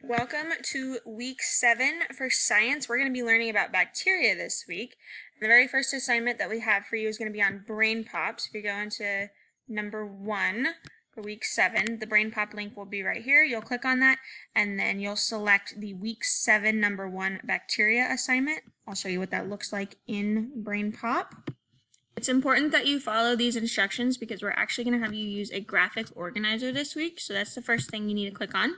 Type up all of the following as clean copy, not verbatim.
Welcome to week 7 for science. We're going to be learning about bacteria this week. The very first assignment that we have for you is going to be on brain pops. If you go into number 1 for week 7, the brain pop link will be right here. You'll click on that and then you'll select the week 7 number 1 bacteria assignment. I'll show you what that looks like in brain pop. It's important that you follow these instructions because we're actually going to have you use a graphic organizer this week. So that's the first thing you need to click on.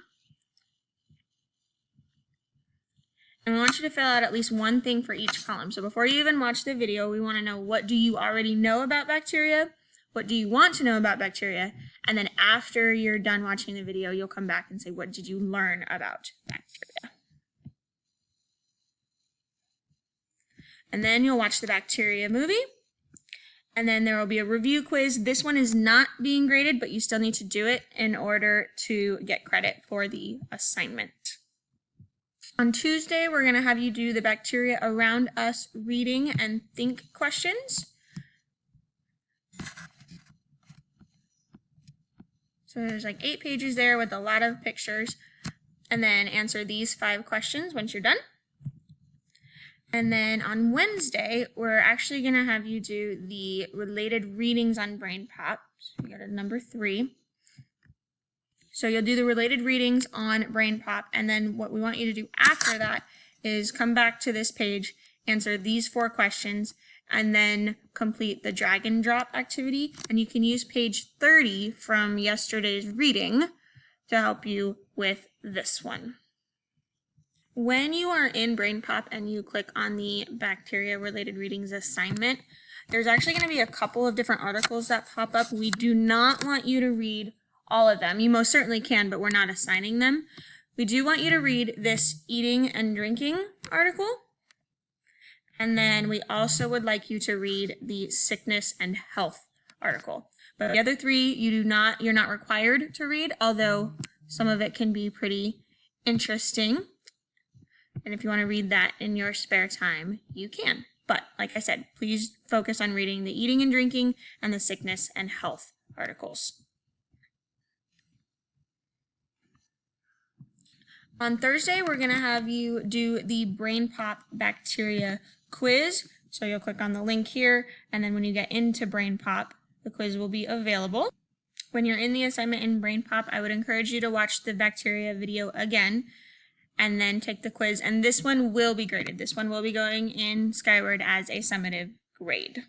And we want you to fill out at least one thing for each column. So before you even watch the video, we want to know, what do you already know about bacteria? What do you want to know about bacteria? And then after you're done watching the video, you'll come back and say, what did you learn about bacteria? And then you'll watch the bacteria movie. And then there will be a review quiz. This one is not being graded, but you still need to do it in order to get credit for the assignment. On Tuesday, we're going to have you do the bacteria around us reading and think questions. So there's like 8 pages there with a lot of pictures. And then answer these 5 questions once you're done. And then on Wednesday, we're actually going to have you do the related readings on brain pop. So you go to number 3. So you'll do the related readings on brain pop, and then what we want you to do after that is come back to this page, answer these 4 questions, and then complete the drag and drop activity. And you can use page 30 from yesterday's reading to help you with this one. When you are in brain pop and you click on the bacteria related readings assignment, there's actually going to be a couple of different articles that pop up. We do not want you to read all of them. You most certainly can, but we're not assigning them. We do want you to read this eating and drinking article. And then we also would like you to read the sickness and health article. But the other 3 you're not required to read, although some of it can be pretty interesting. And if you want to read that in your spare time, you can. But like I said, please focus on reading the eating and drinking and the sickness and health articles. On Thursday, we're going to have you do the brain pop bacteria quiz. So you'll click on the link here, and then when you get into brain pop, the quiz will be available. When you're in the assignment in brain pop, I would encourage you to watch the bacteria video again and then take the quiz. And this one will be graded. This one will be going in Skyward as a summative grade.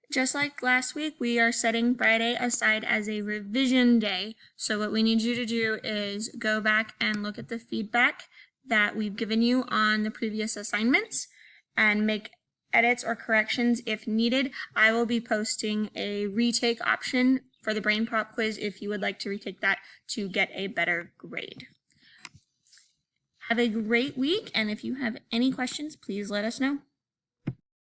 Just like last week, we are setting Friday aside as a revision day. So what we need you to do is go back and look at the feedback that we've given you on the previous assignments and make edits or corrections if needed. I will be posting a retake option for the brain pop quiz if you would like to retake that to get a better grade. Have a great week, and if you have any questions, please let us know.